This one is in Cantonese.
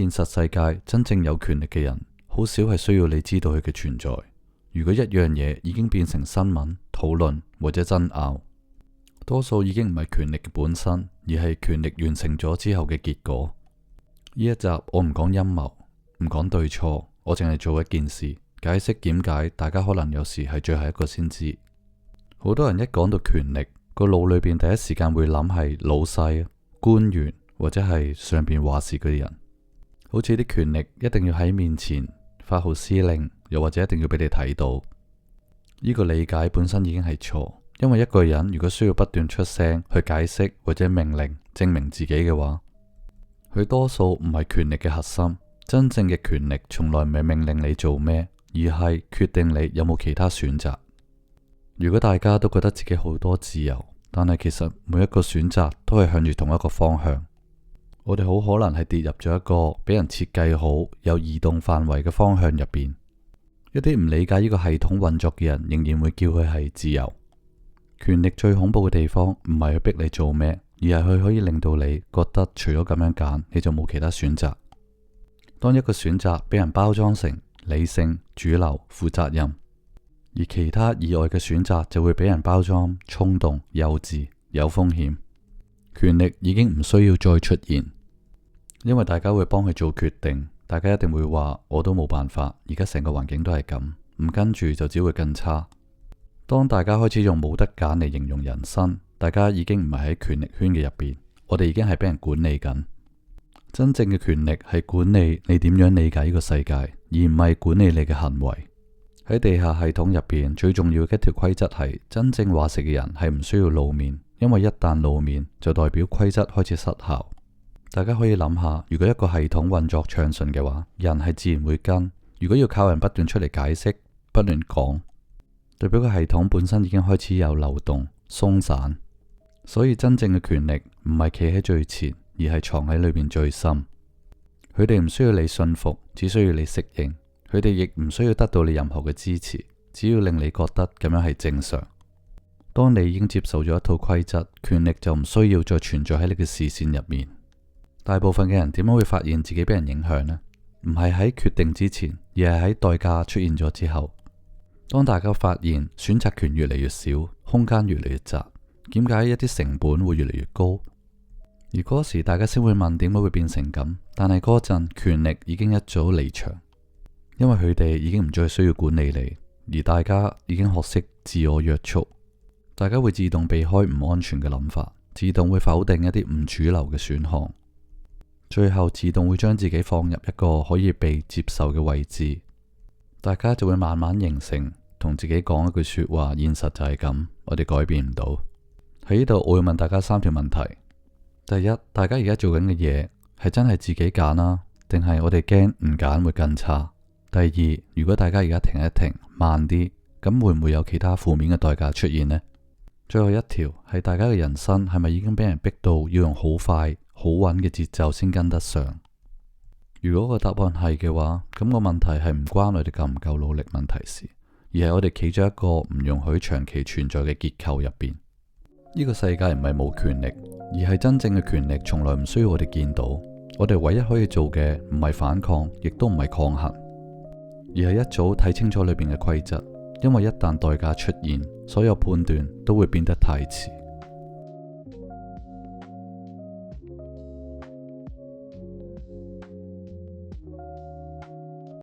現實世界，真正有權力嘅人，好少係需要你知道佢嘅存在。如果一樣嘢已經變成新聞、討論或者爭拗，多數已經唔係權力嘅本身，而係權力完成咗之後嘅結果。呢一集我唔講陰謀，唔講對錯，我淨係做一件事，解釋點解大家可能有時係最後一個先知。好多人一講到權力，個腦裏邊第一時間會諗係老細、官員或者係上邊話事嗰啲人，好似啲權力一定要喺面前發號施令，又或者一定要俾你睇到。呢個理解本身已經係錯，因為一個人如果需要不斷出聲去解釋或者命令證明自己嘅話，佢多數唔係權力嘅核心。真正嘅權力從來唔係命令你做咩，而係決定你有冇其他選擇。如果大家都覺得自己好多自由，但係其實每一個選擇都係向住同一個方向，我哋好可能係跌入咗一個俾人設計好有移動範圍嘅方向入邊。一啲唔理解呢個系統運作嘅人，仍然會叫佢係自由。權力最恐怖嘅地方唔係去逼你做咩，而係佢可以令到你覺得除咗咁樣揀，你就冇其他選擇。當一個選擇俾人包裝成理性、主流、負責任，而其他以外嘅選擇就會俾人包裝衝動、幼稚、有風險。權力已經唔需要再出現，因為大家會幫佢做決定。大家一定會話我都冇辦法，而家成個環境都係咁，唔跟住就只會更差。當大家開始用冇得揀嚟形容人生，大家已經唔係喺權力圈嘅入邊，我哋已經係俾人管理緊。真正嘅權力係管理你點樣理解呢個世界，而唔係管理你嘅行為。喺地下系統入邊，最重要嘅一條規則係真正話事嘅人係唔需要露面，因為一旦露面就代表規則開始失效。大家可以諗下，如果一個系統運作暢順嘅話，人係自然會跟。如果要靠人不斷出嚟解釋、不斷講，代表個系統本身已經開始有漏洞、鬆散。所以真正嘅權力唔係企喺最前，而係藏喺裏邊最深。佢哋唔需要你信服，只需要你適應。佢哋亦唔需要得到你任何嘅支持，只要令你覺得咁樣係正常。當你已經接受咗一套規則，權力就唔需要再存在喺你嘅視線入面。大部分嘅人點樣會發現自己俾人影響呢？唔係喺決定之前，而係喺代價出現咗之後。當大家發現選擇權越嚟越少，空間越嚟越窄，點解一啲成本會越嚟越高？而嗰時大家先會問點解會變成咁，但係嗰陣權力已經一早離場，因為佢哋已經唔再需要管理你，而大家已經學識自我約束。大家會自動避開唔安全嘅諗法，自動會否定一啲唔主流嘅選項，最後自動會將自己放入一個可以被接受嘅位置。大家就會慢慢形成同自己講一句說話：現實就係咁，我哋改變唔到。喺呢度我會問大家3條問題。第一，大家而家做緊嘅嘢係真係自己揀啦，定係我哋驚唔揀會更差？第二，如果大家而家停一停，慢啲，咁會唔會有其他負面嘅代價出現呢？最後一條係大家嘅人生係咪已經俾人逼到要用好快、好穩嘅節奏先跟得上？如果個答案係嘅話，咁個問題係唔關我哋夠唔夠努力問題事，而係我哋企咗一個唔容許長期存在嘅結構入邊。呢個世界唔係冇權力，而係真正嘅權力從來唔需要我哋見到。我哋唯一可以做嘅唔係反抗，亦都唔係抗衡，而係一早睇清楚裏邊嘅規則。因為一旦代價出現，所有判斷都會變得太遲。